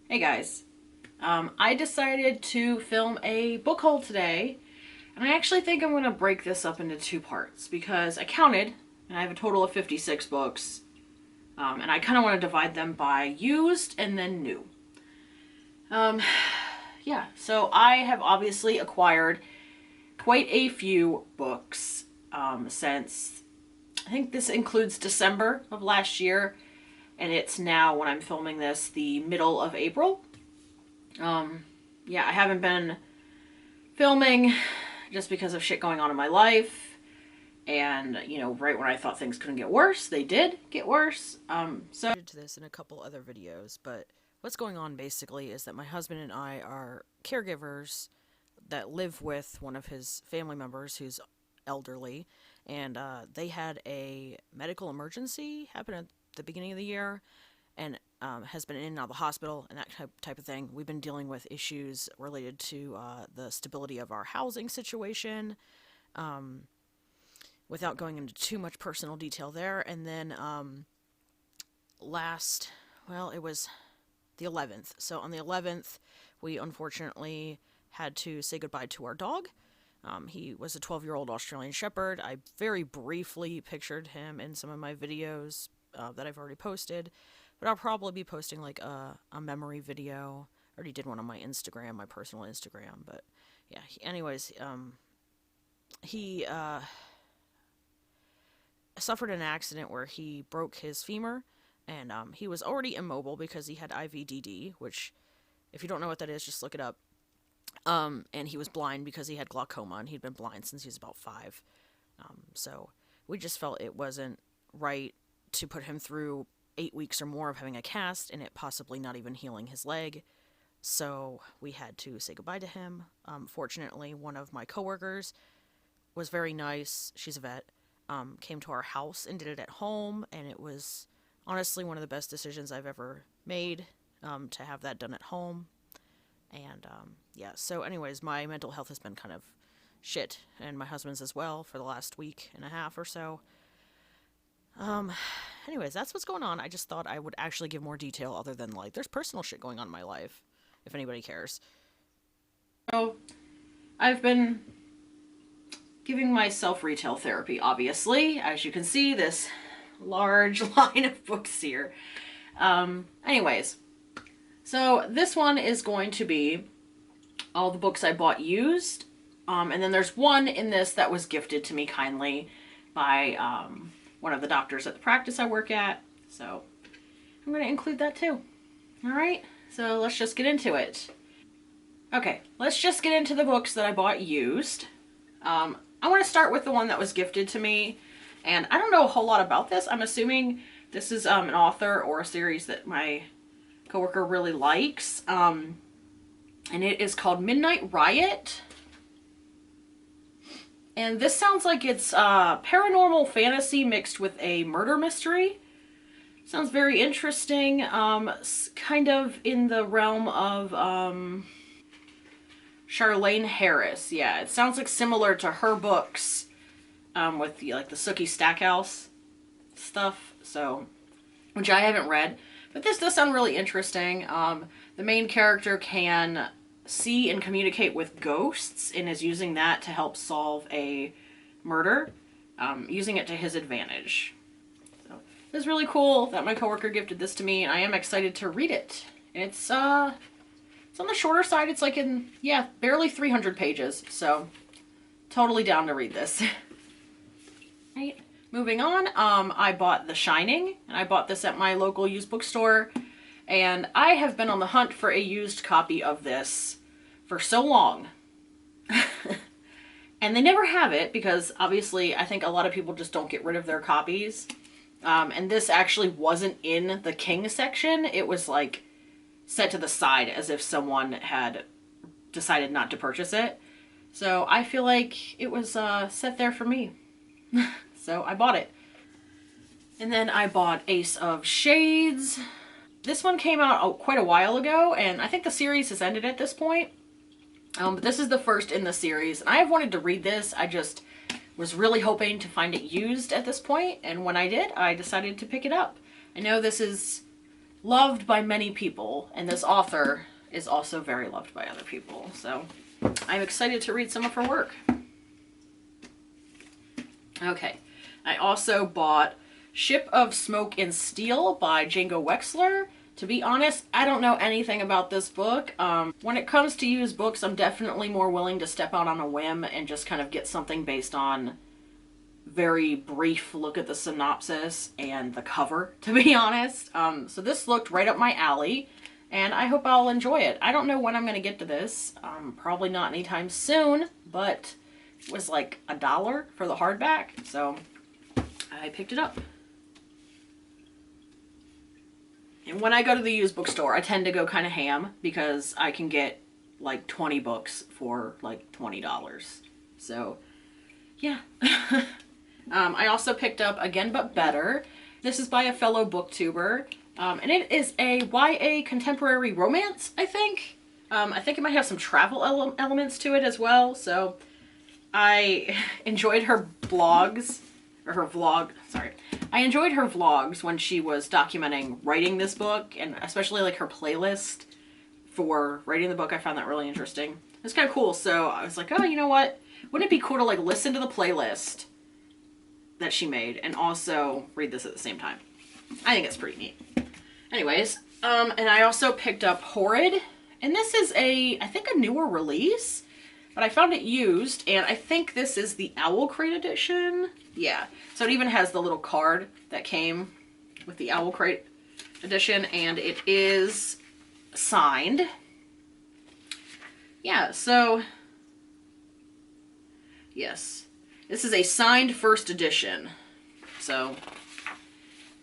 Hey guys, I decided to film a book haul today, and I actually think I'm going to break this up into two parts because I counted, and I have a total of 56 books, and I kind of want to divide them by used and then new. Yeah, so I have obviously acquired quite a few books since, I think this includes December of last year, and it's now, when I'm filming this, the middle of April. Yeah, I haven't been filming just because of shit going on in my life. And, you know, right when I thought things couldn't get worse, they did get worse. So To this in a couple other videos, but what's going on basically is that my husband and I are caregivers that live with one of his family members who's elderly, and they had a medical emergency happen at the beginning of the year, and has been in and out of the hospital and that type of thing. We've been dealing with issues related to the stability of our housing situation, without going into too much personal detail there. And then it was the 11th. So on the 11th, we unfortunately had to say goodbye to our dog. He was a 12-year-old Australian Shepherd. I very briefly pictured him in some of my videos that I've already posted, but I'll probably be posting like a memory video. I already did one on my Instagram, my personal Instagram, but yeah. He suffered an accident where he broke his femur, and he was already immobile because he had IVDD, which, if you don't know what that is, just look it up. And he was blind because he had glaucoma, and he'd been blind since he was about 5. So we just felt it wasn't right to put him through 8 weeks or more of having a cast and it possibly not even healing his leg. So we had to say goodbye to him. Fortunately, one of my coworkers was very nice. She's a vet. Came to our house and did it at home, and it was honestly one of the best decisions I've ever made, to have that done at home. And yeah, so anyways, my mental health has been kind of shit, and my husband's as well, for the last week and a half or so. Anyways, that's what's going on. I just thought I would actually give more detail other than, like, there's personal shit going on in my life, if anybody cares. I've been giving myself retail therapy, obviously. As you can see, this large line of books here. Anyways, so this one is going to be all the books I bought used. And then there's one in this that was gifted to me kindly by one of the doctors at the practice I work at. So I'm going to include that too. All right, so let's just get into it. Okay, let's just get into the books that I bought used. I want to start with the one that was gifted to me. And I don't know a whole lot about this. I'm assuming this is an author or a series that my coworker really likes. And it is called Midnight Riot. And this sounds like it's paranormal fantasy mixed with a murder mystery. Sounds very interesting. Kind of in the realm of Charlaine Harris. Yeah, it sounds like similar to her books, with the Sookie Stackhouse stuff. So, which I haven't read, but this does sound really interesting. The main character can see and communicate with ghosts and is using that to help solve a murder, using it to his advantage. So it was really cool that my coworker gifted this to me, and I am excited to read it. And it's on the shorter side. It's like barely 300 pages, so totally down to read this. Right. Moving on, I bought The Shining, and I bought this at my local used bookstore, and I have been on the hunt for a used copy of this for so long. And they never have it because obviously I think a lot of people just don't get rid of their copies. And this actually wasn't in the King section. It was like set to the side as if someone had decided not to purchase it. So I feel like it was set there for me. So I bought it. And then I bought Ace of Shades. This one came out quite a while ago, and I think the series has ended at this point. But this is the first in the series, and I have wanted to read this. I just was really hoping to find it used at this point, and when I did, I decided to pick it up. I know this is loved by many people, and this author is also very loved by other people. So I'm excited to read some of her work. Okay, I also bought Ship of Smoke and Steel by Jingo Wexler. To be honest, I don't know anything about this book. When it comes to used books, I'm definitely more willing to step out on a whim and just kind of get something based on very brief look at the synopsis and the cover, to be honest. So this looked right up my alley, and I hope I'll enjoy it. I don't know when I'm going to get to this. Probably not anytime soon, but it was like $1 for the hardback, so I picked it up. And when I go to the used bookstore, I tend to go kind of ham because I can get like 20 books for like $20. So, yeah. I also picked up Again But Better. This is by a fellow booktuber. And it is a YA contemporary romance, I think. I think it might have some travel elements to it as well. So, I enjoyed her blogs. Or her vlog, sorry. I enjoyed her vlogs when she was documenting writing this book, and especially like her playlist for writing the book. I found that really interesting. It's kind of cool, so I was like, oh, you know what? Wouldn't it be cool to like listen to the playlist that she made and also read this at the same time? I think it's pretty neat. Anyways, and I also picked up Horrid, and this is I think a newer release, but I found it used, and I think this is the Owl Crate edition. Yeah, so it even has the little card that came with the Owl Crate edition, and it is signed. Yeah, so, yes, this is a signed first edition. So,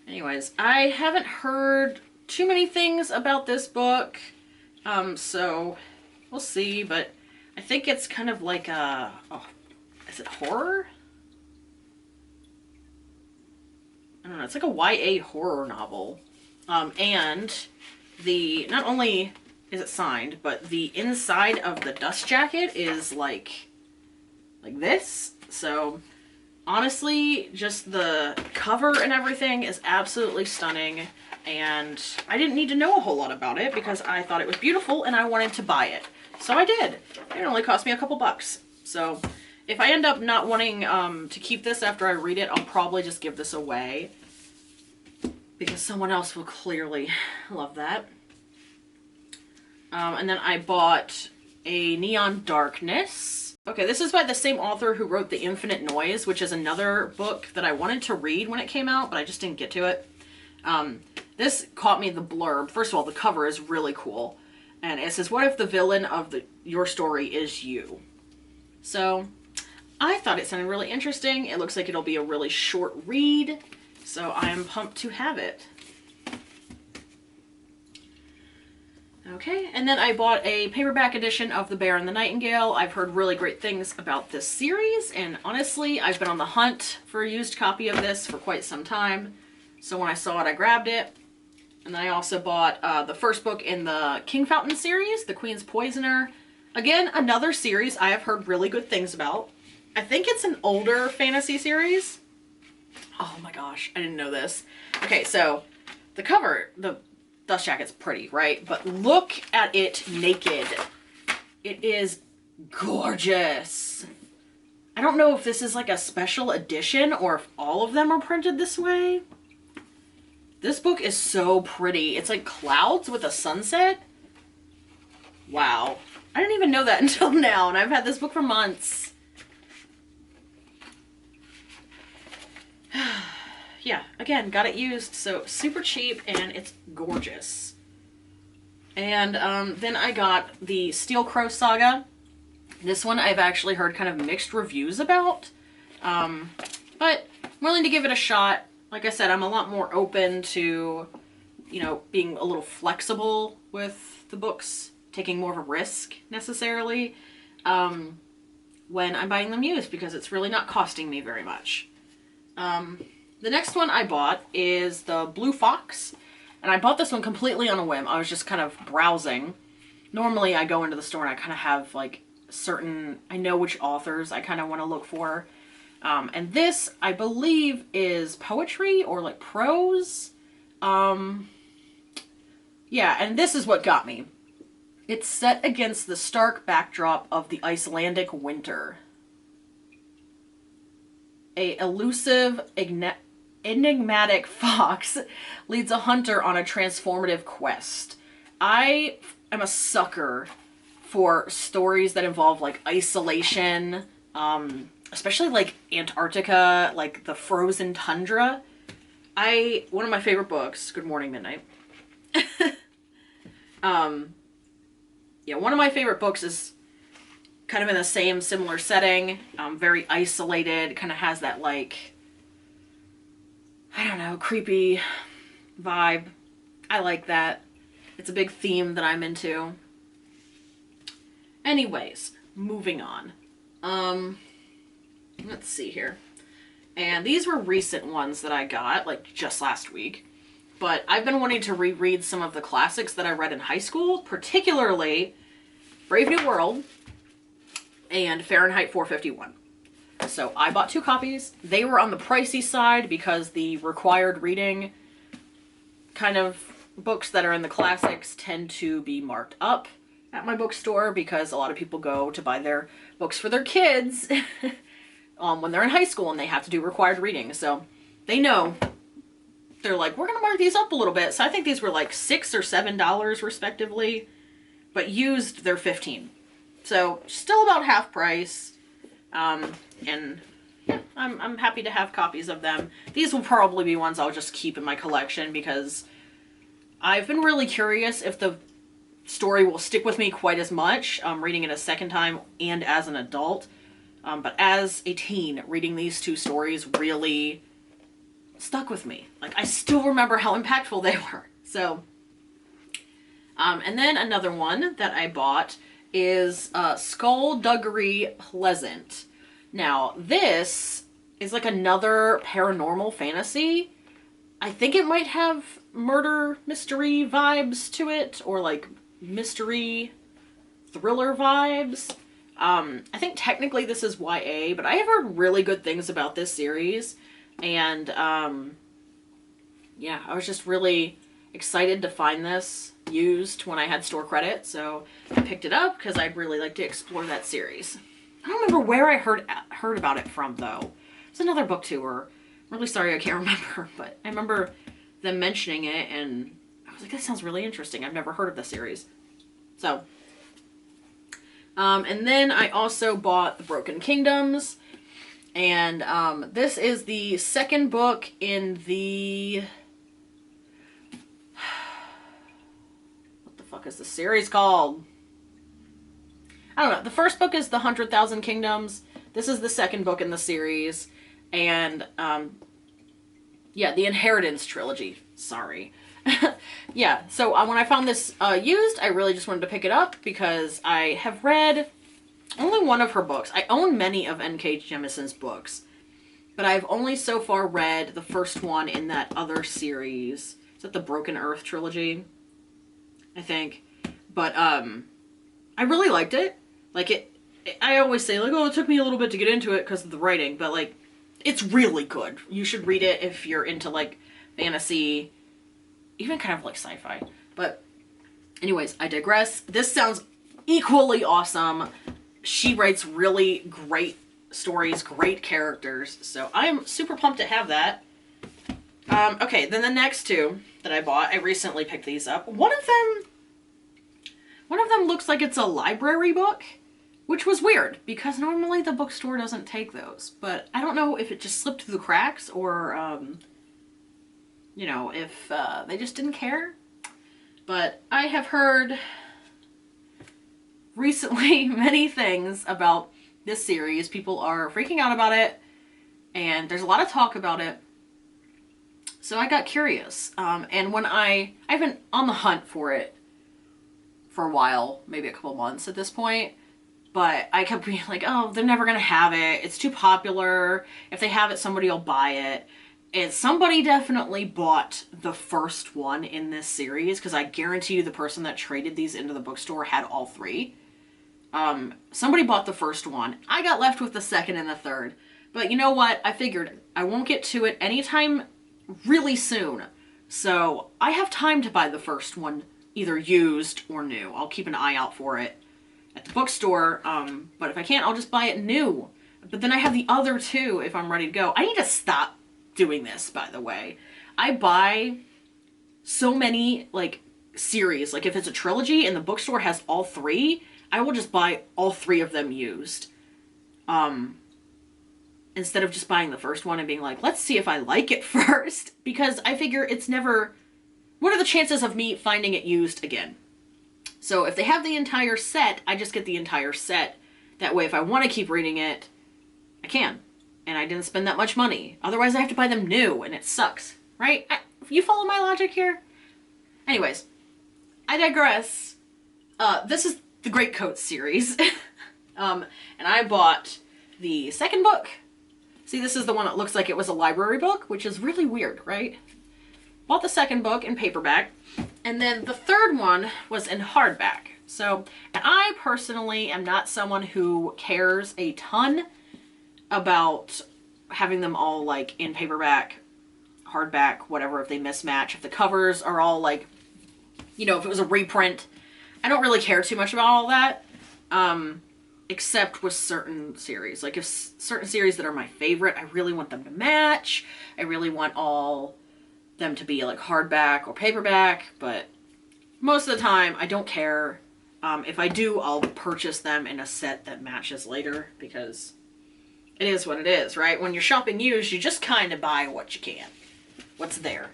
anyways, I haven't heard too many things about this book, so we'll see, but I think it's kind of like a, is it horror? I don't know, it's like a YA horror novel. And not only is it signed, but the inside of the dust jacket is like this. So honestly, just the cover and everything is absolutely stunning. And I didn't need to know a whole lot about it because I thought it was beautiful and I wanted to buy it. So I did. It only cost me a couple bucks. So if I end up not wanting to keep this after I read it, I'll probably just give this away because someone else will clearly love that. And then I bought a Neon Darkness. Okay, this is by the same author who wrote The Infinite Noise, which is another book that I wanted to read when it came out, but I just didn't get to it. This caught me the blurb. First of all, the cover is really cool. And it says, what if the villain of your story is you? So I thought it sounded really interesting. It looks like it'll be a really short read. So I'm pumped to have it. Okay, and then I bought a paperback edition of The Bear and the Nightingale. I've heard really great things about this series, and honestly, I've been on the hunt for a used copy of this for quite some time. So when I saw it, I grabbed it. And then I also bought the first book in the King Fountain series, The Queen's Poisoner. Again, another series I have heard really good things about. I think it's an older fantasy series. Oh my gosh, I didn't know this. Okay, so the cover, the dust jacket's pretty, right? But look at it naked. It is gorgeous. I don't know if this is like a special edition or if all of them are printed this way. This book is so pretty. It's like clouds with a sunset. Wow. I didn't even know that until now, and I've had this book for months. Yeah, again, got it used, so super cheap, and it's gorgeous. And then I got the Steel Crow Saga. This one I've actually heard kind of mixed reviews about, but I'm willing to give it a shot. Like I said, I'm a lot more open to, you know, being a little flexible with the books, taking more of a risk necessarily when I'm buying them used because it's really not costing me very much. The next one I bought is the Blue Fox, and I bought this one completely on a whim. I was just kind of browsing. Normally I go into the store and I kind of have like I know which authors I kind of want to look for. And this, I believe, is poetry or like prose. Yeah, and this is what got me. It's set against the stark backdrop of the Icelandic winter. A elusive, enigmatic fox leads a hunter on a transformative quest. I am a sucker for stories that involve like isolation, especially like Antarctica, like the frozen tundra. One of my favorite books, Good Morning Midnight. Yeah, one of my favorite books is kind of in the same similar setting, very isolated, kind of has that like, I don't know, creepy vibe. I like that. It's a big theme that I'm into. Anyways, moving on. Let's see here. And these were recent ones that I got, like just last week. But I've been wanting to reread some of the classics that I read in high school, particularly Brave New World and Fahrenheit 451. So I bought 2 copies. They were on the pricey side because the required reading kind of books that are in the classics tend to be marked up at my bookstore because a lot of people go to buy their books for their kids when they're in high school and they have to do required reading. So they know. They're like, we're going to mark these up a little bit. So I think these were like $6 or $7 respectively, but used they're $15. So still about half price. And yeah, I'm happy to have copies of them. These will probably be ones I'll just keep in my collection because I've been really curious if the story will stick with me quite as much, reading it a second time and as an adult. But as a teen, reading these 2 stories really stuck with me. Like, I still remember how impactful they were. So, and then another one that I bought is Skullduggery Pleasant. Now, this is like another paranormal fantasy. I think it might have murder mystery vibes to it, or like mystery thriller vibes. I think technically this is YA, but I have heard really good things about this series. And, yeah, I was just really excited to find this used when I had store credit, so I picked it up because I'd really like to explore that series. I don't remember where I heard about it from, though. It's another book tour. I'm really sorry I can't remember, but I remember them mentioning it, and I was like, that sounds really interesting. I've never heard of the series. So, and then I also bought The Broken Kingdoms. And this is the second book in the... What the fuck is the series called? I don't know. The first book is The 100,000 Kingdoms. This is the second book in the series. And, yeah, the Inheritance Trilogy. Sorry. Yeah, so when I found this used, I really just wanted to pick it up because I have read only one of her books. I own many of N.K. Jemison's books, but I've only so far read the first one in that other series. Is that the Broken Earth trilogy? I think. But, I really liked it. Like, I always say, like, oh, it took me a little bit to get into it because of the writing, but, like, it's really good. You should read it if you're into, like, fantasy, even kind of like sci-fi. But, anyways, I digress. This sounds equally awesome. She writes really great stories, great characters, so I'm super pumped to have that. Okay, then the next 2 that I bought, I recently picked these up. One of them looks like it's a library book, which was weird, because normally the bookstore doesn't take those, but I don't know if it just slipped through the cracks, or, you know, if they just didn't care. But I have heard recently many things about this series. People are freaking out about it, and there's a lot of talk about it. So I got curious, and when I've been on the hunt for it for a while, maybe a couple months at this point, but I kept being like, oh, they're never gonna have it. It's too popular. If they have it, somebody will buy it. And somebody definitely bought the first one in this series, because I guarantee you the person that traded these into the bookstore had all 3. Somebody bought the first one. I got left with the second and the third. But you know what? I figured I won't get to it anytime really soon. So I have time to buy the first one either used or new. I'll keep an eye out for it at the bookstore, but if I can't, I'll just buy it new. But then I have the other two if I'm ready to go. I need to stop doing this, by the way. I buy so many, like, series. Like, if it's a trilogy and the bookstore has all three, I will just buy all three of them used. Instead of just buying the first one and being like, let's see if I like it first. Because I figure it's never... What are the chances of me finding it used again? So if they have the entire set, I just get the entire set. That way, if I want to keep reading it, I can. And I didn't spend that much money. Otherwise, I have to buy them new, and it sucks. Right? You follow my logic here? Anyways, I digress. This is the Greatcoat series. And I bought the second book. See, this is the one that looks like it was a library book, which is really weird, right? Bought the second book in paperback, and then the third one was in hardback. So, and I personally am not someone who cares a ton about having them all, like, in paperback, hardback, whatever, if they mismatch. If the covers are all, like, you know, if it was a reprint, I don't really care too much about all that. Except with certain series. Like, if certain series that are my favorite, I really want them to match. I really want all them to be, like, hardback or paperback, but most of the time, I don't care. If I do, I'll purchase them in a set that matches later, because it is what it is, right? When you're shopping used, you just kind of buy what you can. What's there.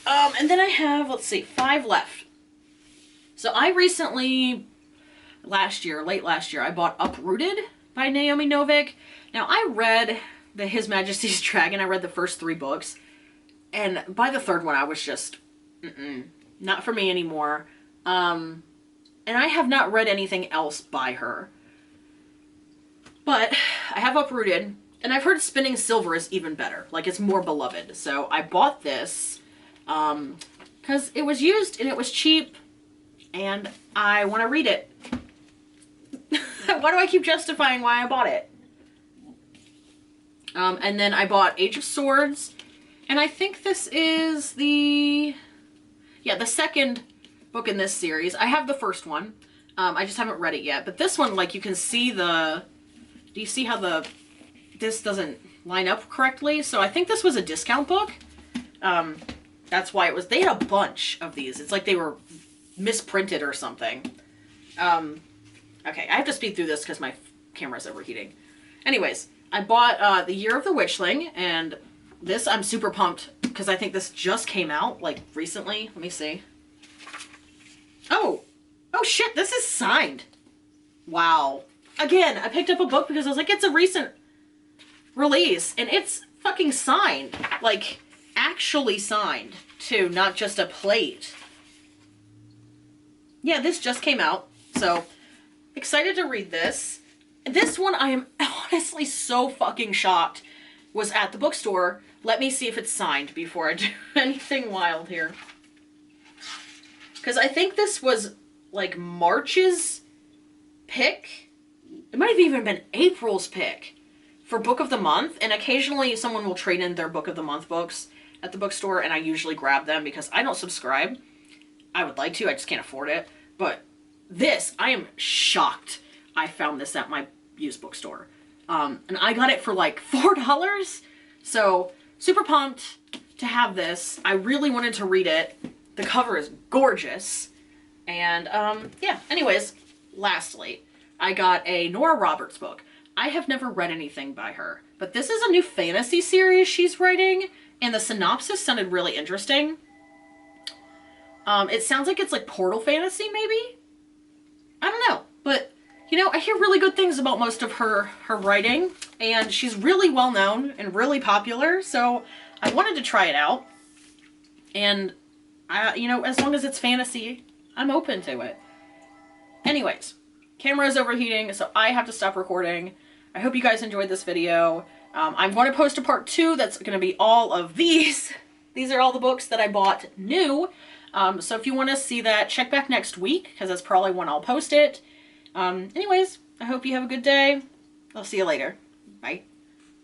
And then I have, let's see, 5 left. So I recently... late last year, I bought Uprooted by Naomi Novik. Now, I read His Majesty's Dragon. I read the first 3 books. And by the third one, I was just, not for me anymore. And I have not read anything else by her. But I have Uprooted. And I've heard Spinning Silver is even better. Like, it's more beloved. So I bought this because it was used and it was cheap. And I want to read it. Why do I keep justifying why I bought it? And then I bought Age of Swords. And I think this is the second book in this series. I have the first one. I just haven't read it yet. But this one, like, you can see do you see how this doesn't line up correctly? So I think this was a discount book. That's why they had a bunch of these. It's like they were misprinted or something. Okay, I have to speed through this because my camera's overheating. Anyways, I bought The Year of the Witchling, and this I'm super pumped because I think this just came out, like, recently. Let me see. Oh shit, this is signed. Wow. Again, I picked up a book because I was like, it's a recent release, and it's fucking signed. Like, actually signed, too, not just a plate. Yeah, this just came out, so... excited to read this. This one I am honestly so fucking shocked was at the bookstore. Let me see if it's signed before I do anything wild here. Because I think this was like March's pick. It might have even been April's pick for Book of the Month. And occasionally someone will trade in their Book of the Month books at the bookstore, and I usually grab them because I don't subscribe. I would like to, I just can't afford it. But this, I am shocked I found this at my used bookstore. And I got it for like $4. So, super pumped to have this. I really wanted to read it. The cover is gorgeous. And, yeah. Anyways, lastly, I got a Nora Roberts book. I have never read anything by her. But this is a new fantasy series she's writing. And the synopsis sounded really interesting. It sounds like it's like Portal Fantasy, maybe? I don't know, but, you know, I hear really good things about most of her writing, and she's really well known and really popular, so I wanted to try it out, and, you know, as long as it's fantasy, I'm open to it. Anyways, camera's overheating, so I have to stop recording. I hope you guys enjoyed this video. I'm going to post a part 2 that's going to be all of these. These are all the books that I bought new. So if you want to see that, check back next week, because that's probably when I'll post it. Anyways, I hope you have a good day. I'll see you later. Bye.